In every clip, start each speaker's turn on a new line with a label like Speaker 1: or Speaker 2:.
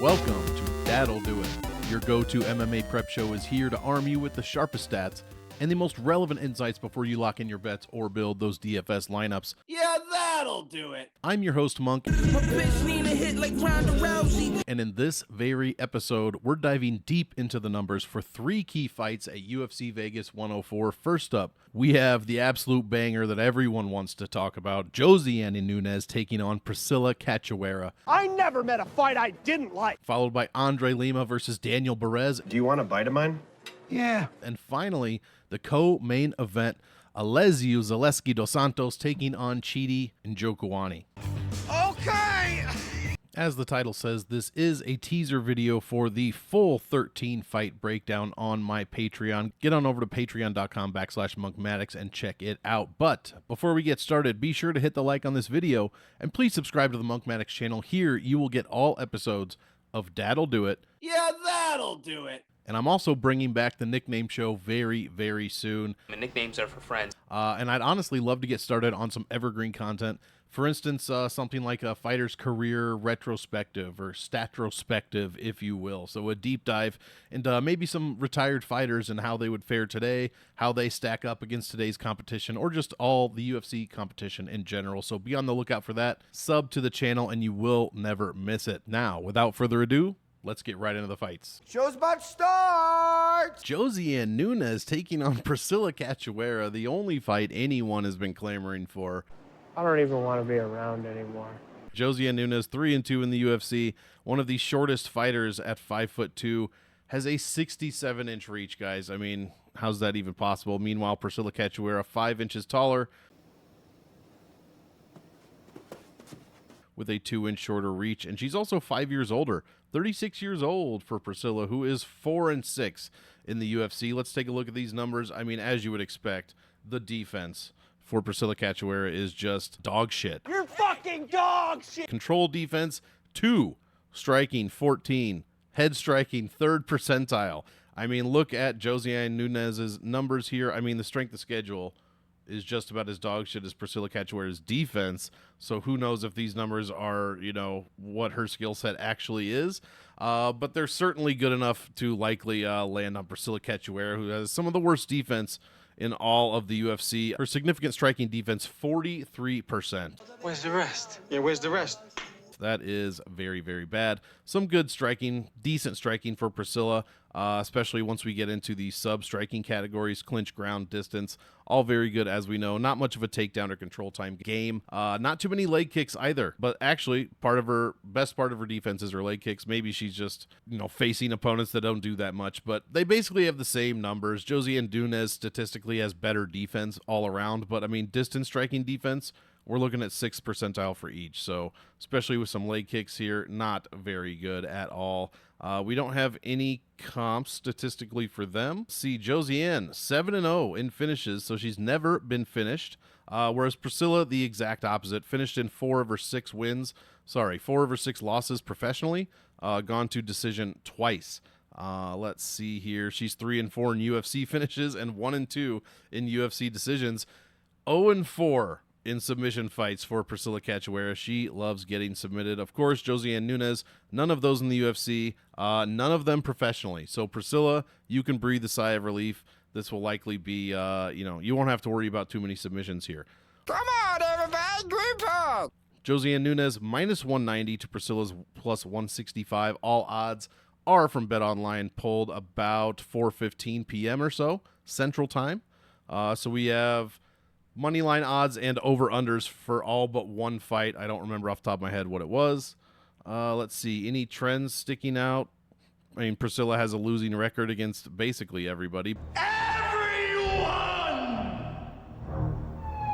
Speaker 1: Welcome to That'll Do It. Your go-to MMA prep show is here to arm you with the sharpest stats and the most relevant insights before you lock in your bets or build those DFS lineups.
Speaker 2: Yeah, that'll do it.
Speaker 1: I'm your host, Monk. And in this very episode, we're diving deep into the numbers for three key fights at UFC Vegas 104. First up, we have the absolute banger that everyone wants to talk about, Josiane and Nunes taking on Priscila Cachoeira.
Speaker 3: I never met a fight I didn't like.
Speaker 1: Followed by Lima versus Daniel Barez.
Speaker 4: Do you want a bite of mine?
Speaker 3: Yeah.
Speaker 1: And finally, the co-main event, Elizeu Zaleski dos Santos taking on Chidi and Njokuani.
Speaker 3: Okay.
Speaker 1: As the title says, this is a teaser video for the full 13 fight breakdown on my Patreon. Get on over to patreon.com/monkmatics and check it out. But before we get started, be sure to hit the like on this video and please subscribe to the Monkmatics channel. Here you will get all episodes of That'll Do It.
Speaker 2: Yeah, that'll do it.
Speaker 1: And I'm also bringing back the nickname show very, very soon.
Speaker 5: The nicknames are for friends.
Speaker 1: And I'd honestly love to get started on some evergreen content. For instance, something like a fighter's career retrospective or statrospective, if you will. So a deep dive into maybe some retired fighters and how they would fare today, how they stack up against today's competition, or just all the UFC competition in general. So be on the lookout for that. Sub to the channel and you will never miss it. Now, without further ado, let's get right into the fights.
Speaker 3: Show's about to start.
Speaker 1: Josiane Nunes taking on Priscila Cachoeira, the only fight anyone has been clamoring for.
Speaker 3: I don't even want to be around anymore.
Speaker 1: Josiane Nunes, 3-2 in the UFC, one of the shortest fighters at 5'2", has a 67-inch reach, guys. I mean, how's that even possible? Meanwhile, Priscila Cachoeira, 5 inches taller, with a 2-inch shorter reach, and she's also 5 years older. 36 years old for Priscila, who is 4-6 in the UFC. Let's take a look at these numbers. I mean, as you would expect, the defense for Priscila Cachoeira is just dog shit.
Speaker 3: You're fucking dog shit.
Speaker 1: Control defense, 2. Striking, 14. Head striking, 3rd percentile. I mean, look at Josiane Nunes' numbers here. I mean, the strength of schedule is just about as dog shit as Priscila Cachoeira's defense. So who knows if these numbers are, you know, what her skill set actually is. But they're certainly good enough to likely land on Priscila Cachoeira, who has some of the worst defense in all of the UFC. Her significant striking defense, 43%.
Speaker 6: Where's the rest? Yeah, where's the rest?
Speaker 1: That is very, very bad. Some good striking, decent striking for Priscila, especially once we get into the sub-striking categories, clinch, ground, distance, all very good as we know. Not much of a takedown or control time game. Not too many leg kicks either, but actually best part of her defense is her leg kicks. Maybe she's just, you know, facing opponents that don't do that much, but they basically have the same numbers. Josiane Nunes statistically has better defense all around, but I mean, distance striking defense, we're looking at 6th percentile for each. So especially with some leg kicks here, not very good at all. We don't have any comps statistically for them. See, Josiane, 7-0 in finishes, so she's never been finished. Whereas Priscila, the exact opposite, finished in 4 of her 6 losses professionally, gone to decision twice. Let's see here. She's 3-4 in UFC finishes and 1-2 in UFC decisions. 0-4 in submission fights for Priscila Cachoeira. She loves getting submitted. Of course, Josiane Nunes, none of those in the UFC, none of them professionally. So Priscila, you can breathe a sigh of relief. This will likely be, you won't have to worry about too many submissions here.
Speaker 3: Come on, everybody, group up.
Speaker 1: Josiane Nunes, -190 to Priscila's +165. All odds are from BetOnline, pulled about 4:15 p.m. or so, Central Time. So we have moneyline odds and over-unders for all but one fight. I don't remember off the top of my head what it was. Let's see. Any trends sticking out? I mean, Priscila has a losing record against basically everybody.
Speaker 2: Everyone!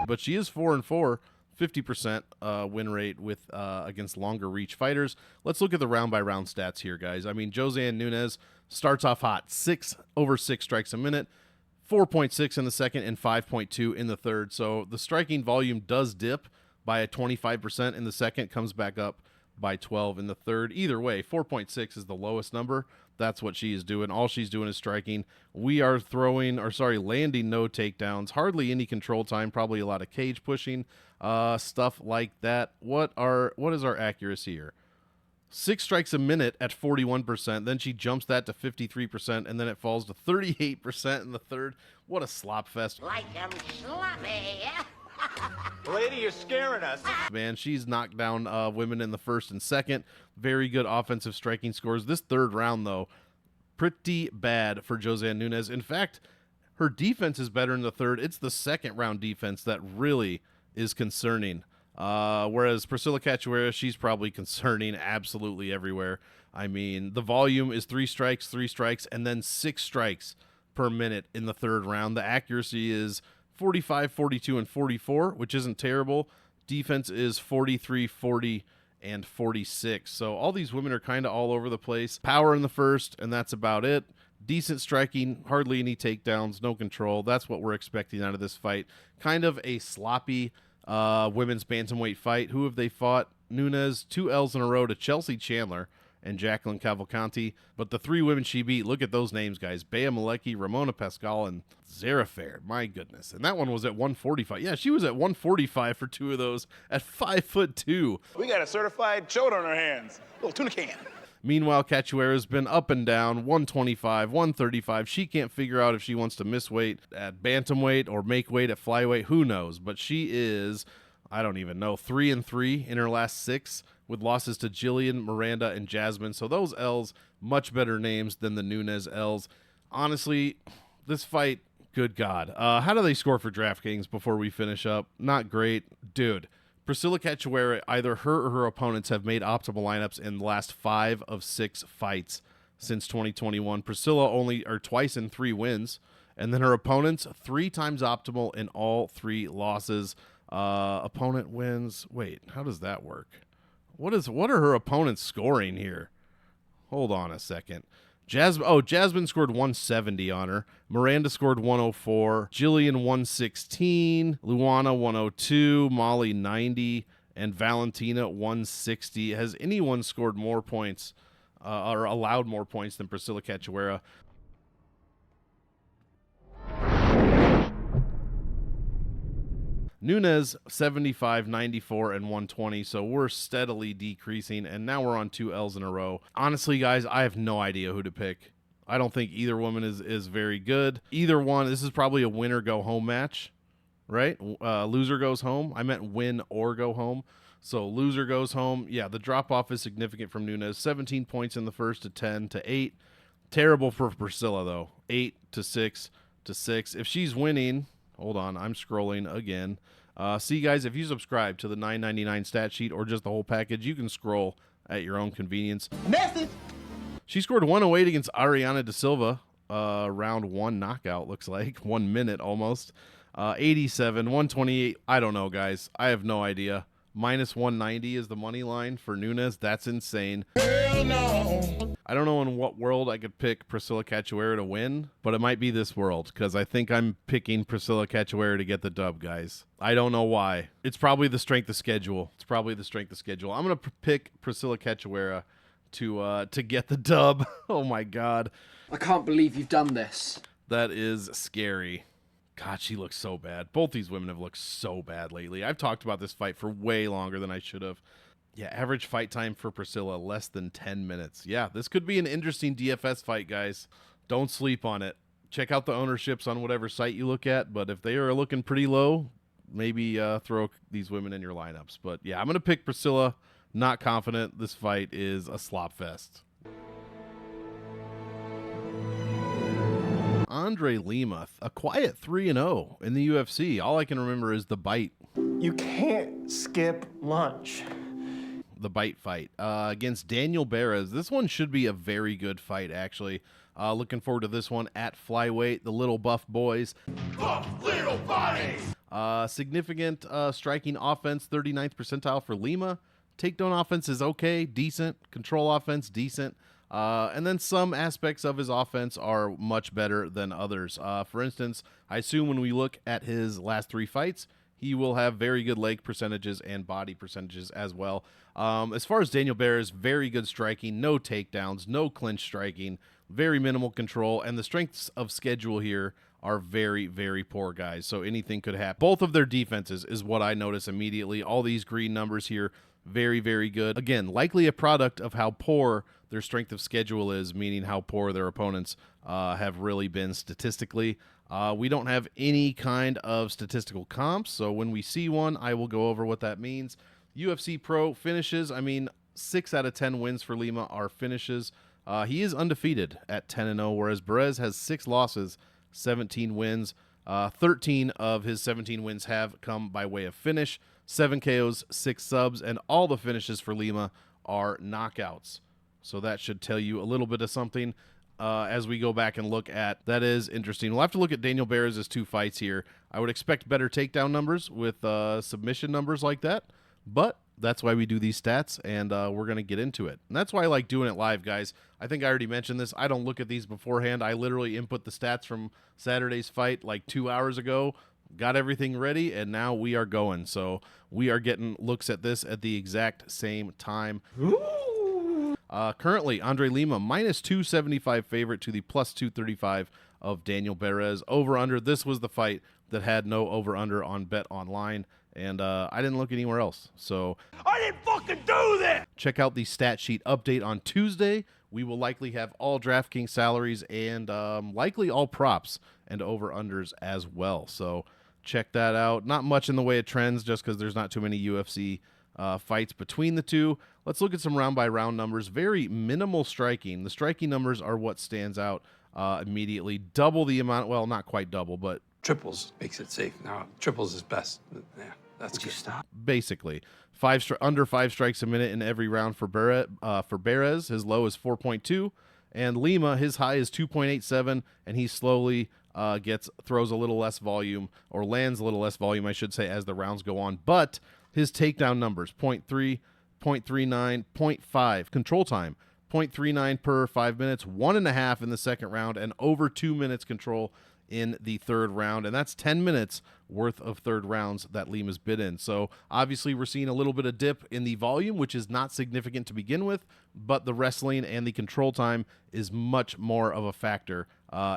Speaker 1: But she is 4-4, 50% win rate with against longer reach fighters. Let's look at the round-by-round stats here, guys. I mean, Josiane Nunes starts off hot. 6/6 strikes a minute. 4.6 in the second and 5.2 in the third. So the striking volume does dip by 25% in the second, comes back up by 12 in the third. Either way, 4.6 is the lowest number. That's what she is doing. All she's doing is striking. We are landing no takedowns, hardly any control time, probably a lot of cage pushing, stuff like that. What is our accuracy here? 6 strikes a minute at 41%. Then she jumps that to 53%, and then it falls to 38% in the third. What a slop fest.
Speaker 4: Like 'em sloppy.
Speaker 3: Lady, you're scaring us.
Speaker 1: Man, she's knocked down women in the first and second. Very good offensive striking scores. This third round, though, pretty bad for Josiane Nunes. In fact, her defense is better in the third. It's the second round defense that really is concerning. Whereas Priscila Cachoeira, she's probably concerning absolutely everywhere. I mean, the volume is 3 strikes, and then 6 strikes per minute in the third round. The accuracy is 45, 42, and 44, which isn't terrible. Defense is 43, 40, and 46. So all these women are kind of all over the place. Power in the first, and that's about it. Decent striking, hardly any takedowns, no control. That's what we're expecting out of this fight. Kind of a sloppy women's bantamweight fight. Who have they fought? Nunes, 2 L's in a row to Chelsea Chandler and Jacqueline Cavalcanti. But the 3 women she beat, look at those names, guys. Bea Malecki, Ramona Pascal, and Zara Fair. My goodness. And that one was at 145. Yeah, she was at 145 for 2 of those at 5'2".
Speaker 5: We got a certified shoulder on our hands. Little tuna can.
Speaker 1: Meanwhile, Cachoeira's been up and down, 125, 135. She can't figure out if she wants to miss weight at bantamweight or make weight at flyweight. Who knows? But she is, I don't even know, 3-3 in her last 6 with losses to Jillian, Miranda, and Jasmine. So those L's, much better names than the Nunes L's. Honestly, this fight, good God. How do they score for DraftKings before we finish up? Not great. Dude. Priscila Cachoeira, either her or her opponents have made optimal lineups in the last 5 of 6 fights since 2021. Priscila only twice in 3 wins, and then her opponents 3 times optimal in all 3 losses. Opponent wins. Wait, how does that work? What are her opponents scoring here? Hold on a second. Jasmine scored 170 on her. Miranda scored 104. Jillian 116. Luana 102. Molly 90. And Valentina 160. Has anyone scored more points or allowed more points than Priscila Cachoeira? Nunes, 75, 94, and 120, so we're steadily decreasing, and now we're on 2 L's in a row. Honestly, guys, I have no idea who to pick. I don't think either woman is very good. Either one, this is probably a win-or-go-home match, right? Loser goes home. I meant win or go home. So loser goes home. Yeah, the drop-off is significant from Nunes. 17 points in the first to 10 to 8. Terrible for Priscila, though. 8 to 6 to 6. If she's winning... Hold on, I'm scrolling again. See, guys, if you subscribe to the $9.99 stat sheet or just the whole package, you can scroll at your own convenience.
Speaker 3: Message.
Speaker 1: She scored 108 against Ariana De Silva. Round 1 knockout, looks like. 1 minute almost. 87, 128. I don't know, guys. I have no idea. Minus 190 is the money line for Nunes. That's insane. Hell no. I don't know in what world I could pick Priscila Cachoeira to win, but it might be this world because I think I'm picking Priscila Cachoeira to get the dub, guys. I don't know why. It's probably the strength of schedule. I'm going to pick Priscila Cachoeira to get the dub. Oh, my God.
Speaker 7: I can't believe you've done this.
Speaker 1: That is scary. God, she looks so bad. Both these women have looked so bad lately. I've talked about this fight for way longer than I should have. Yeah, average fight time for Priscila, less than 10 minutes. Yeah, this could be an interesting DFS fight, guys. Don't sleep on it. Check out the ownerships on whatever site you look at, but if they are looking pretty low, maybe throw these women in your lineups. But yeah, I'm going to pick Priscila. Not confident. This fight is a slop fest. Andre Lima, a quiet 3-0 in the UFC. All I can remember is the bite.
Speaker 8: You can't skip lunch.
Speaker 1: The bite fight against Daniel Barez. This one should be a very good fight, actually. Looking forward to this one at flyweight. The little buff boys.
Speaker 2: Buff little bodies!
Speaker 1: Significant striking offense, 39th percentile for Lima. Takedown offense is okay, decent. Control offense, decent. And then some aspects of his offense are much better than others. For instance, I assume when we look at his last 3 fights, he will have very good leg percentages and body percentages as well. As far as Daniel Barez, very good striking, no takedowns, no clinch striking, very minimal control, and the strengths of schedule here are very, very poor, guys. So anything could happen. Both of their defenses is what I notice immediately. All these green numbers here, very, very good. Again, likely a product of how poor their strength of schedule is, meaning how poor their opponents have really been statistically. We don't have any kind of statistical comps, so when we see one, I will go over what that means. UFC Pro finishes, I mean, 6 out of 10 wins for Lima are finishes. He is undefeated at 10-0, whereas Barez has 6 losses, 17 wins. 13 of his 17 wins have come by way of finish, 7 KOs, 6 subs, and all the finishes for Lima are knockouts. So that should tell you a little bit of something as we go back and look at. That is interesting. We'll have to look at Daniel Barez's 2 fights here. I would expect better takedown numbers with submission numbers like that, but that's why we do these stats, and we're going to get into it. And that's why I like doing it live, guys. I think I already mentioned this. I don't look at these beforehand. I literally input the stats from Saturday's fight like 2 hours ago, got everything ready, and now we are going. So we are getting looks at this at the exact same time. Currently, Andre Lima, minus 275 favorite to the plus 235 of Daniel Barez. Over-under, this was the fight that had no over-under on Bet Online. And I didn't look anywhere else. So
Speaker 2: I didn't fucking do that!
Speaker 1: Check out the stat sheet update on Tuesday. We will likely have all DraftKings salaries and likely all props and over-unders as well. So check that out. Not much in the way of trends just because there's not too many UFC fights between the two. Let's look at some round-by-round numbers. Very minimal striking. The striking numbers are what stands out immediately. Double the amount. Well, not quite double, but
Speaker 6: Triples makes it safe. Now, triples is best. Yeah, that's good. Stop.
Speaker 1: basically under 5 strikes a minute in every round for Barez. His low is 4.2, and Lima, his high is 2.87, and he slowly throws a little less volume, or lands a little less volume, I should say, as the rounds go on. But his takedown numbers, 0.3, 0.39, 0.5. Control time, 0.39 per 5 minutes, 1.5 in the second round, and over 2 minutes control in the third round, and that's 10 minutes worth of third rounds that Lima's bid in. So obviously we're seeing a little bit of dip in the volume, which is not significant to begin with, but the wrestling and the control time is much more of a factor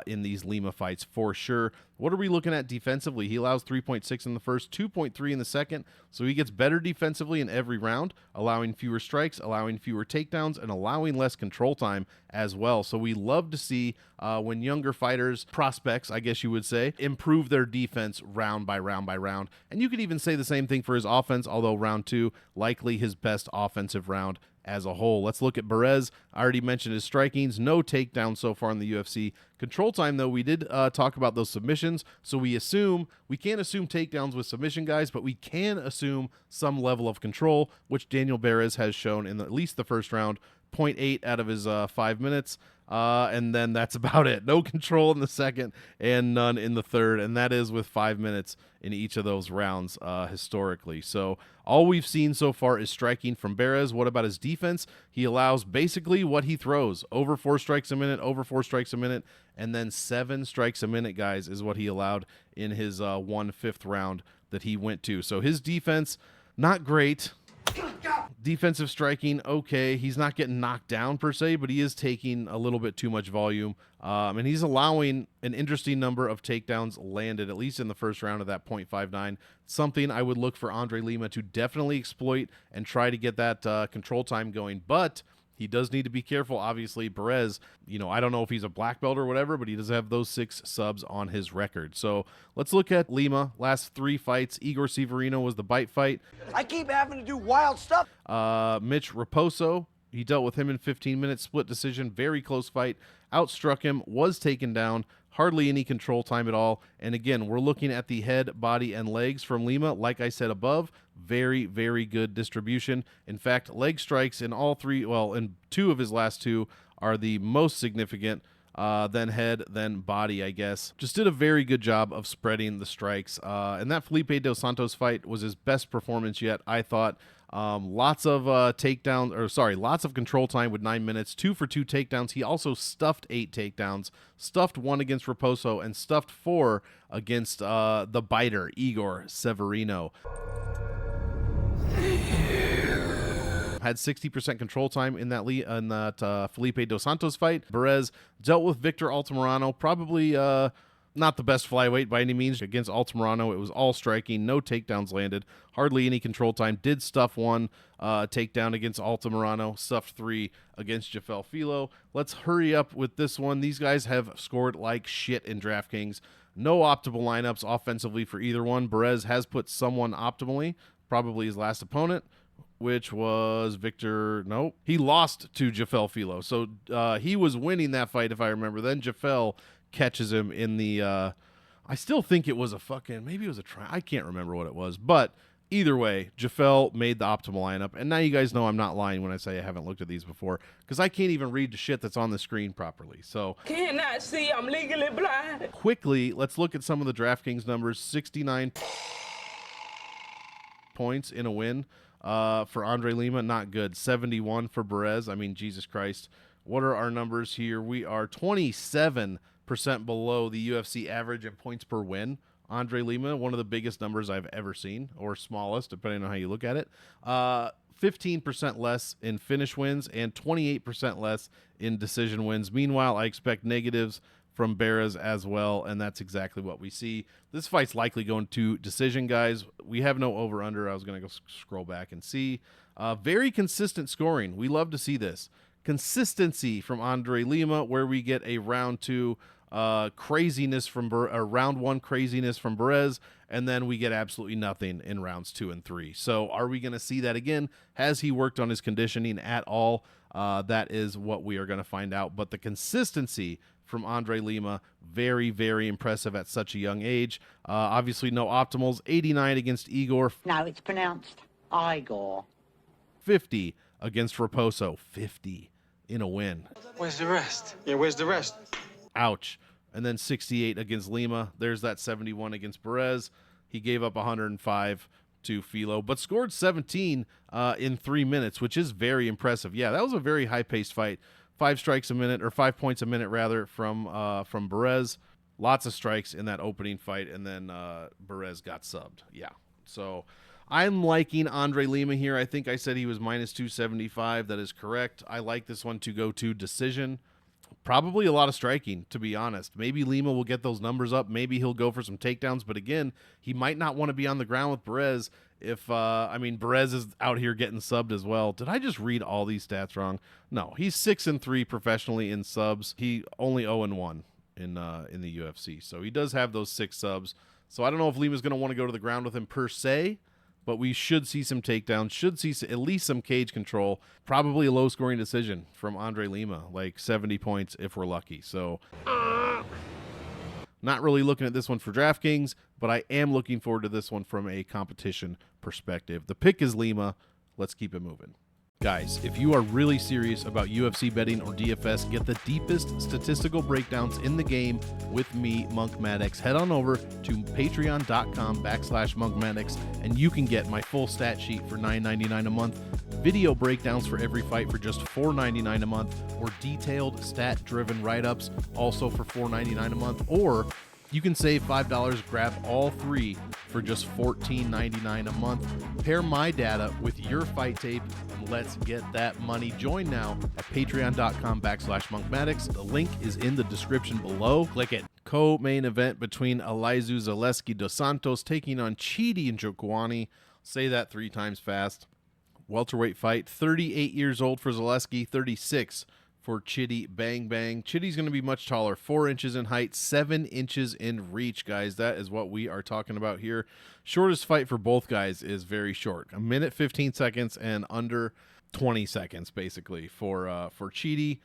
Speaker 1: in these Lima fights for sure. What are we looking at defensively? He allows 3.6 in the first, 2.3 in the second, so he gets better defensively in every round, allowing fewer strikes, allowing fewer takedowns, and allowing less control time as well. So we love to see when younger fighters, prospects, I guess you would say, improve their defense round by round by round. And you could even say the same thing for his offense, although round 2, likely his best offensive round as a whole. Let's look at Barez. I already mentioned his strikings. No takedowns so far in the UFC. Control time, though, we did talk about those submissions, so we can't assume takedowns with submission guys, but we can assume some level of control, which Daniel Barez has shown in at least the first round, 0.8 out of his 5 minutes. And then that's about it. No control in the second and none in the third, and that is with 5 minutes in each of those rounds historically. So all we've seen so far is striking from Barez. What about his defense? He allows basically what he throws. Over 4 strikes a minute, over 4 strikes a minute, and then 7 strikes a minute, guys, is what he allowed in his 1/5 round that he went to. So his defense, not great. Defensive striking, okay. He's not getting knocked down per se, but he is taking a little bit too much volume. And he's allowing an interesting number of takedowns landed, at least in the first round of that 0.59. Something I would look for Andre Lima to definitely exploit and try to get that control time going. But he does need to be careful. Obviously, Barez, I don't know if he's a black belt or whatever, but he does have those 6 subs on his record. So let's look at Lima. Last 3 fights, Igor Severino was the bite fight.
Speaker 3: I keep having to do wild stuff.
Speaker 1: Mitch Raposo, he dealt with him in 15 minutes, split decision, very close fight. Outstruck him, was taken down, hardly any control time at all. And again, we're looking at the head, body, and legs from Lima. Like I said above, very, very good distribution. In fact, leg strikes in all 3, in 2 of his last 2 are the most significant, then head, then body, I guess. Just did a very good job of spreading the strikes. And that Felipe Dos Santos fight was his best performance yet, I thought. Lots of lots of control time with 9 minutes, 2 for 2 takedowns. He also stuffed 8 takedowns, stuffed 1 against Raposo, and stuffed 4 against the biter, Igor Severino. Had 60% control time in that Felipe Dos Santos fight. Barez dealt with Victor Altamirano, probably Not the best flyweight by any means. Against Altamirano, it was all striking, no takedowns landed, hardly any control time. Did stuff one takedown against Altamirano, stuffed 3 against Jafel Filo. Let's hurry up with this one. These guys have scored like shit in DraftKings. No optimal lineups offensively for either one. Barez has put someone optimally, probably his last opponent, which was Victor. Nope. He lost to Jafel Filo. So he was winning that fight, if I remember. Then Jafel catches him in the I still think it was a fucking, maybe it was a try. I can't remember what it was. But either way, Jafel made the optimal lineup. And now you guys know I'm not lying when I say I haven't looked at these before, because I can't even read the shit that's on the screen properly. So
Speaker 2: Cannot see, I'm legally blind.
Speaker 1: quickly, let's look at some of the DraftKings numbers. 69 points in a win for Andre Lima, not good. 71 for Barez. I mean, Jesus Christ. What are our numbers here? We are 27% below the UFC average in points per win. Andre Lima, one of the biggest numbers I've ever seen, or smallest, depending on how you look at it. 15% less in finish wins and 28% less in decision wins. Meanwhile, I expect negatives from Barez as well, and that's exactly what we see. This fight's likely going to decision, guys. We have no over-under. I was going to go scroll back and see. Very consistent scoring. We love to see this. Consistency from Andre Lima, where we get a round 2 craziness from round 1 craziness from Barez, and then we get absolutely nothing in rounds 2 and 3. So are we going to see that again? Has he worked on his conditioning at all? That is what we are going to find out. But the consistency from Andre Lima, very, very impressive at such a young age. Obviously no optimals. 89 against Igor.
Speaker 4: No, it's pronounced Igor.
Speaker 1: 50 against Raposo. 50 in a win.
Speaker 6: Where's the rest?
Speaker 5: Yeah, where's the rest?
Speaker 1: Ouch. And then 68 against Lima. There's that 71 against Barez. He gave up 105 to Filo, but scored 17 in 3 minutes, which is very impressive. Yeah, that was a very high-paced fight. 5 strikes a minute, or 5 points a minute, rather, from Barez. Lots of strikes in that opening fight, and then Barez got subbed. Yeah, so I'm liking Andre Lima here. I think I said he was minus 275. That is correct. I like this one to go to decision. Probably a lot of striking, to be honest. Maybe Lima will get those numbers up. Maybe he'll go for some takedowns. But again, he might not want to be on the ground with Barez if, Barez is out here getting subbed as well. Did I just read all these stats wrong? No, he's 6-3 professionally in subs. He only 0-1 in the UFC. So he does have those 6 subs. So I don't know if Lima's going to want to go to the ground with him per se, but we should see some takedowns, should see at least some cage control, probably a low-scoring decision from Andre Lima, like 70 points if we're lucky. So not really looking at this one for DraftKings, but I am looking forward to this one from a competition perspective. The pick is Lima. Let's keep it moving. Guys, if you are really serious about UFC betting or DFS, get the deepest statistical breakdowns in the game with me, Monk Maddox. Head on over to patreon.com/MonkMaddox, and you can get my full stat sheet for $9.99 a month, video breakdowns for every fight for just $4.99 a month, or detailed stat-driven write-ups also for $4.99 a month, or you can save $5, grab all 3 for just $14.99 a month. Pair my data with your fight tape, and let's get that money. Join now at patreon.com/MonkMaddox. The link is in the description below. Click it. Co-main event between Elizeu Zaleski dos Santos taking on Chidi and Njokuani. Say that 3 times fast. Welterweight fight. 38 years old for Zaleski, 36 for Chidi. Bang, bang. Chidi's going to be much taller, 4 inches in height, 7 inches in reach, guys. That is what we are talking about here. Shortest fight for both guys is very short. 1 minute, 15 seconds, and under 20 seconds, basically, for Chidi.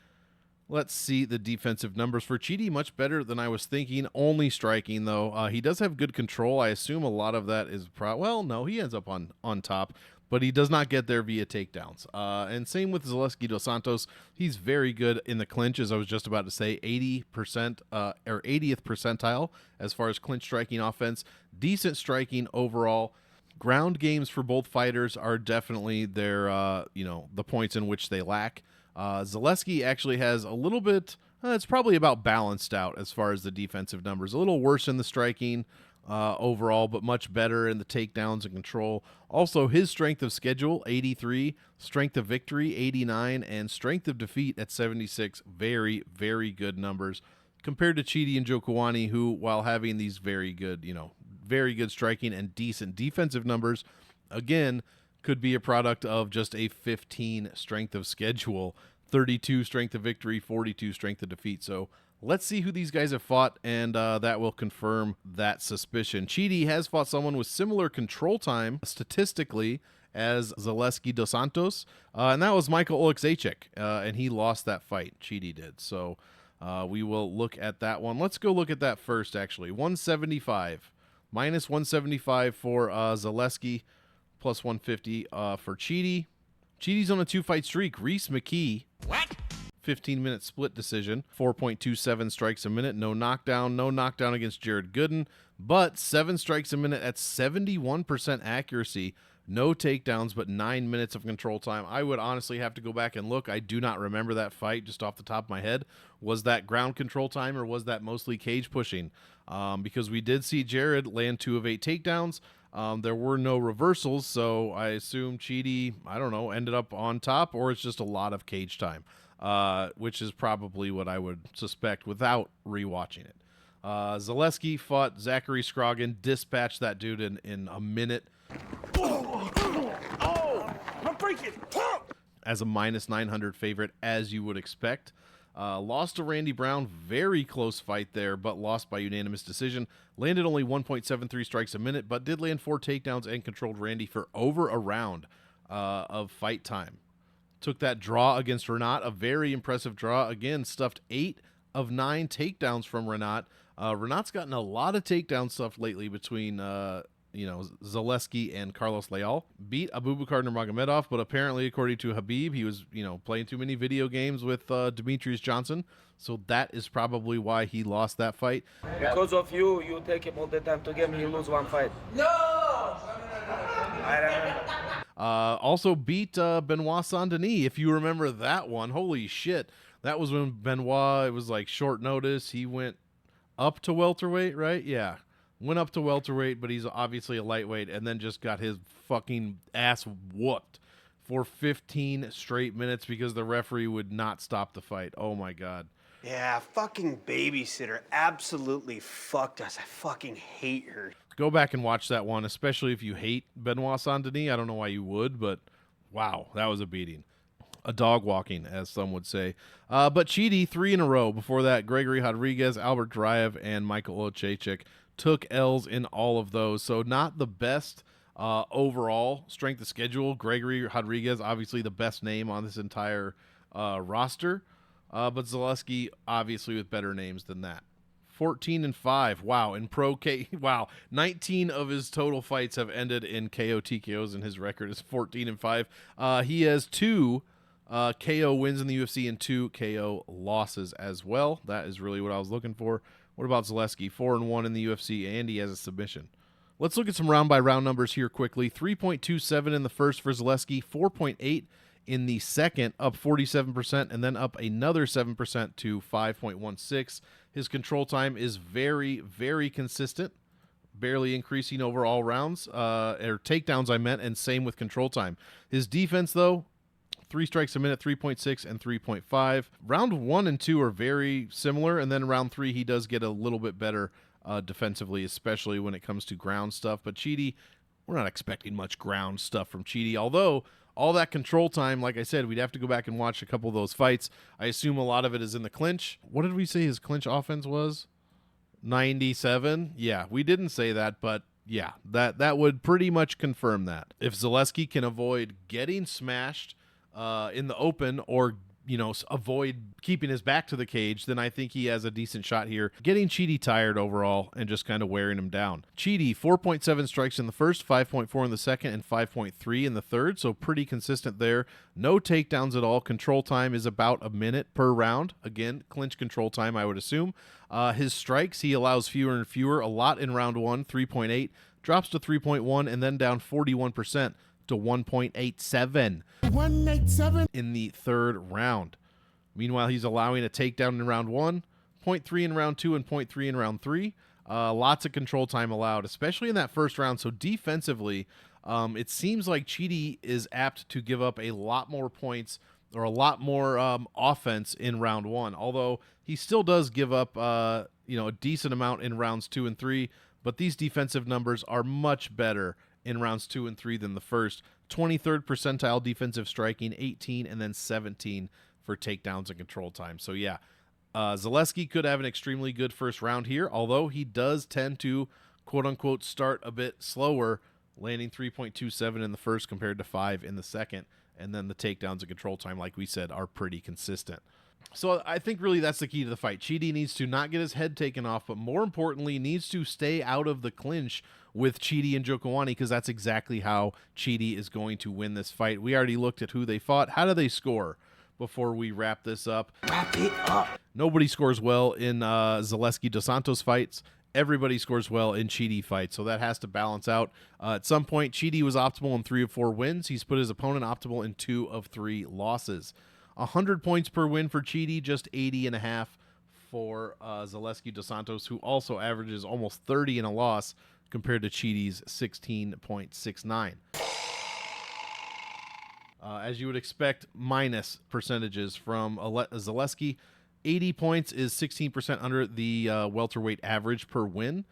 Speaker 1: Let's see the defensive numbers for Chidi. Much better than I was thinking. Only striking, though. He does have good control. I assume a lot of that is well, no, he ends up on top, but he does not get there via takedowns. And same with Zaleski dos Santos. He's very good in the clinch, as I was just about to say, 80% or 80th percentile as far as clinch striking offense. Decent striking overall. Ground games for both fighters are definitely their, the points in which they lack. Zaleski actually has a little bit, it's probably about balanced out as far as the defensive numbers. A little worse in the striking overall, but much better in the takedowns and control. Also, his strength of schedule, 83, strength of victory, 89, and strength of defeat at 76. Very, very good numbers. compared to Chidi and Njokuani, who, while having these very good striking and decent defensive numbers, again, could be a product of just a 15 strength of schedule, 32 strength of victory, 42 strength of defeat. So let's see who these guys have fought, and that will confirm that suspicion. Chidi has fought someone with similar control time statistically as Zaleski dos Santos, and that was Michael Oleksiejczuk, and he lost that fight. Chidi did. So we will look at that one. Let's go look at that first, actually. 175. Minus 175 for Zaleski, plus 150 for Chidi. Chidi's on a 2-fight streak. Reese McKee. What? 15-minute split decision. 4.27 strikes a minute. No knockdown. No knockdown against Jared Gooden, but 7 strikes a minute at 71% accuracy. No takedowns, but 9 minutes of control time. I would honestly have to go back and look. I do not remember that fight just off the top of my head. Was that ground control time, or was that mostly cage pushing? Because we did see Jared land 2 of 8 takedowns. There were no reversals, so I assume Chidi, I don't know, ended up on top, or it's just a lot of cage time, which is probably what I would suspect without rewatching it. Zaleski fought Zachary Scroggin, dispatched that dude in a minute.
Speaker 3: I'm freaking.
Speaker 1: As a minus 900 favorite, as you would expect. Lost to Randy Brown. Very close fight there, but lost by unanimous decision. Landed only 1.73 strikes a minute, but did land 4 takedowns and controlled Randy for over a round of fight time. Took that draw against Renat, a very impressive draw. Again, stuffed 8 of 9 takedowns from Renat. Renat's gotten a lot of takedown stuff lately between Zaleski and Carlos Leal. Beat Abubakar Nurmagomedov, but apparently, according to Habib, he was, playing too many video games with Demetrius Johnson. So that is probably why he lost that fight.
Speaker 2: Because of you, you take him all the time to game, he lose 1 fight. No! I remember.
Speaker 1: Also beat Benoit Saint-Denis, if you remember that one. Holy shit. That was when Benoit, it was like short notice. He went up to welterweight, right? Yeah. Went up to welterweight, but he's obviously a lightweight, and then just got his fucking ass whooped for 15 straight minutes because the referee would not stop the fight. Oh, my God.
Speaker 3: Yeah, fucking babysitter absolutely fucked us. I fucking hate her.
Speaker 1: Go back and watch that one, especially if you hate Benoit Saint-Denis. I don't know why you would, but wow, that was a beating. A dog walking, as some would say. But Chidi, 3 in a row. Before that, Gregory Rodriguez, Albert Duraev, and Michael Oleksiejczuk took L's in all of those. So not the best overall strength of schedule. Gregory Rodriguez, obviously the best name on this entire roster. But Zaleski, obviously with better names than that. 14-5. Wow. In pro K, wow. 19 of his total fights have ended in KO TKOs, and his record is 14-5. He has 2 KO wins in the UFC and 2 KO losses as well. That is really what I was looking for. What about Zaleski? 4-1 in the UFC, and he has a submission. Let's look at some round-by-round numbers here quickly. 3.27 in the first for Zaleski, 4.8 in the second, up 47%, and then up another 7% to 5.16. His control time is very, very consistent, barely increasing over all rounds, or takedowns I meant, and same with control time. His defense, though, 3 strikes a minute, 3.6 and 3.5. Round 1 and 2 are very similar, and then round 3 he does get a little bit better defensively, especially when it comes to ground stuff. But Chidi, we're not expecting much ground stuff from Chidi, although all that control time, like I said, we'd have to go back and watch a couple of those fights. I assume a lot of it is in the clinch. What did we say his clinch offense was? 97? Yeah, we didn't say that, but yeah, that would pretty much confirm that. If Zaleski can avoid getting smashed in the open, or avoid keeping his back to the cage, then I think he has a decent shot here, getting Chidi tired overall and just kind of wearing him down. Chidi, 4.7 strikes in the first, 5.4 in the second, and 5.3 in the third, so pretty consistent there. No takedowns at all. Control time is about a minute per round. Again, clinch control time, I would assume. His strikes, he allows fewer and fewer, a lot in round 1, 3.8, drops to 3.1, and then down 41% to 1.87 in the third round. Meanwhile, he's allowing a takedown in round 1, 0.3 in round 2, and 0.3 in round 3. Lots of control time allowed, especially in that first round. So defensively, it seems like Chidi is apt to give up a lot more points or a lot more offense in round 1, although he still does give up a decent amount in rounds 2 and 3, but these defensive numbers are much better in rounds 2 and 3 than the first. 23rd percentile defensive striking, 18, and then 17 for takedowns and control time. So yeah, Zaleski could have an extremely good first round here, although he does tend to quote-unquote start a bit slower, landing 3.27 in the first compared to 5 in the second, and then the takedowns and control time, like we said, are pretty consistent. So I think really that's the key to the fight. Chidi needs to not get his head taken off, but more importantly, needs to stay out of the clinch with Chidi and Njokuani, because that's exactly how Chidi is going to win this fight. We already looked at who they fought. How do they score before we wrap this up?
Speaker 3: Wrap it up.
Speaker 1: Nobody scores well in Zaleski dos Santos fights. Everybody scores well in Chidi fights, so that has to balance out. At some point, Chidi was optimal in 3 of 4 wins. He's put his opponent optimal in 2 of 3 losses. 100 points per win for Chidi, just 80.5 for Zaleski dos Santos, who also averages almost 30 in a loss compared to Chidi's 16.69. As you would expect, minus percentages from Zaleski. 80 points is 16% under the welterweight average per win.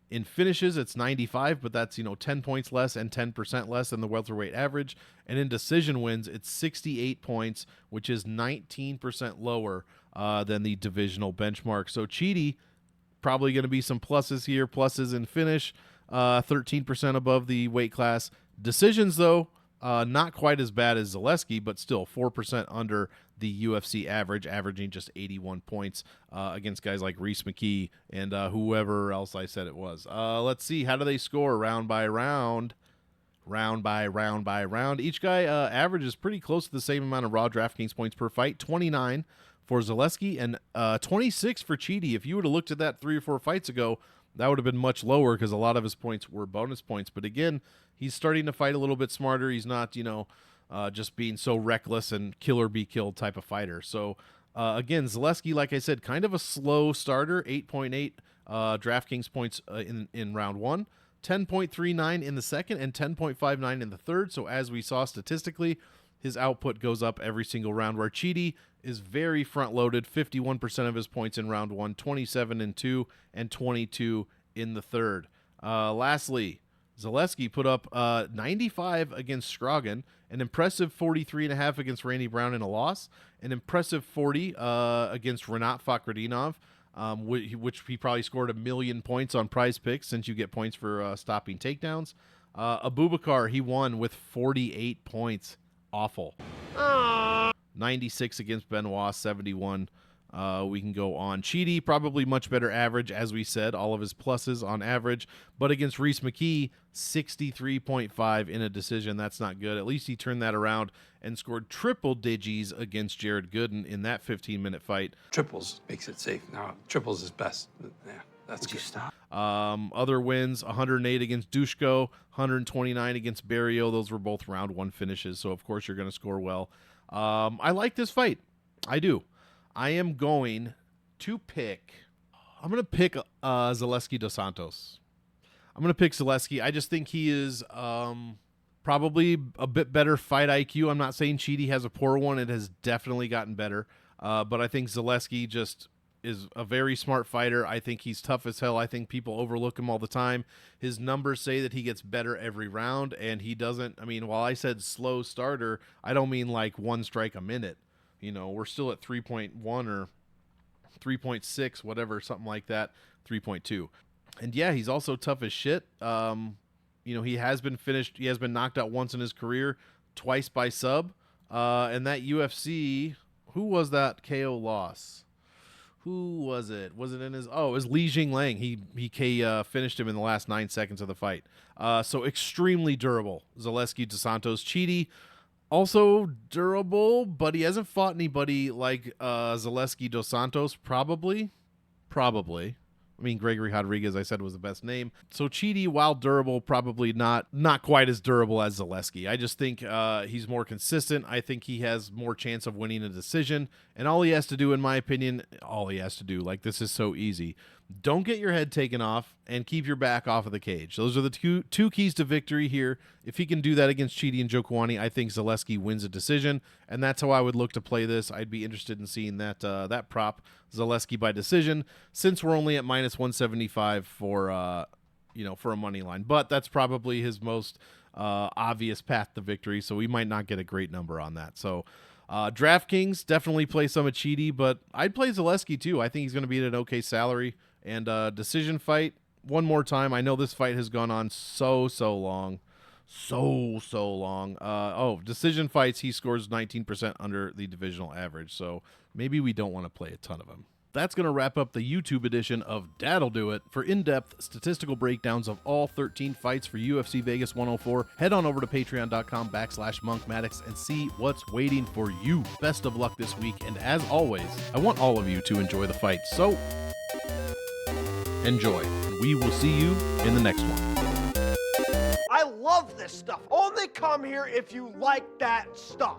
Speaker 1: In finishes, it's 95, but that's 10 points less and 10% less than the welterweight average. And in decision wins, it's 68 points, which is 19% lower than the divisional benchmark. So Chidi, probably going to be some pluses here. Pluses in finish, 13% above the weight class. Decisions, though, not quite as bad as Zaleski, but still 4% under the UFC average, averaging just 81 points against guys like Reese McKee and whoever else I said it was. Let's see. How do they score round by round? Round by round by round. Each guy averages pretty close to the same amount of raw DraftKings points per fight, 29 for Zaleski and 26 for Chidi. If you would have looked at that 3 or 4 fights ago, that would have been much lower because a lot of his points were bonus points. But again, he's starting to fight a little bit smarter. He's not, just being so reckless and kill or be killed type of fighter. So, again, Zaleski, like I said, kind of a slow starter, 8.8 DraftKings points in round 1, 10.39 in the second, and 10.59 in the third. So as we saw statistically, his output goes up every single round, where Chidi is very front-loaded, 51% of his points in round 1, 27 in 2, and 22 in the third. Lastly, Zaleski put up 95 against Scroggin, an impressive 43.5 against Randy Brown in a loss, an impressive 40 against Renat Fakhretdinov, which he probably scored 1 million points on Prize Picks, since you get points for stopping takedowns. Abubakar, he won with 48 points. Awful. 96 against Benoit, 71. We can go on. Chidi, probably much better average, as we said, all of his pluses on average. But against Reese McKee, 63.5 in a decision. That's not good. At least he turned that around and scored triple digis against Jared Gooden in that 15-minute fight.
Speaker 6: Triples makes it safe. Now, triples is best. Yeah, that's good.
Speaker 3: Stop.
Speaker 1: Other wins, 108 against Dushko, 129 against Barrio. Those were both round 1 finishes, so of course you're going to score well. I like this fight. I do. I am going to pick Zaleski dos Santos. I'm going to pick Zaleski. I just think he is probably a bit better fight IQ. I'm not saying Chidi has a poor one. It has definitely gotten better. But I think Zaleski just is a very smart fighter. I think he's tough as hell. I think people overlook him all the time. His numbers say that he gets better every round, and he doesn't. I mean, while I said slow starter, I don't mean like 1 strike a minute. We're still at 3.1 or 3.6, whatever, something like that, 3.2. And yeah, he's also tough as shit. He has been finished. He has been knocked out once in his career, twice by sub. And that UFC, who was that KO loss? Who was it? Was it in his? Oh, it was Li Jingliang. He finished him in the last 9 seconds of the fight. So extremely durable. Zaleski dos Santos. Chidi, also durable, but he hasn't fought anybody like Zaleski dos Santos, probably. I mean, Gregory Rodriguez, I said, was the best name. So Chidi, while durable, probably not quite as durable as Zaleski. I just think he's more consistent. I think he has more chance of winning a decision. And all he has to do, in my opinion, like, this is so easy. don't get your head taken off, and keep your back off of the cage. Those are the two keys to victory here. If he can do that against Chidi and Njokuani, I think Zaleski wins a decision, and that's how I would look to play this. I'd be interested in seeing that prop, Zaleski by decision, since we're only at minus 175 for for a money line. But that's probably his most obvious path to victory, so we might not get a great number on that. So DraftKings, definitely play some of Chidi, but I'd play Zaleski too. I think he's going to be at an okay salary. And decision fight, one more time. I know this fight has gone on so long. Decision fights, he scores 19% under the divisional average. So maybe we don't want to play a ton of him. That's going to wrap up the YouTube edition of That'll Do It. For in-depth statistical breakdowns of all 13 fights for UFC Vegas 104, head on over to patreon.com/monkmaddox and see what's waiting for you. Best of luck this week, and as always, I want all of you to enjoy the fight. So, enjoy. We will see you in the next one.
Speaker 8: I love this stuff. Only come here if you like that stuff.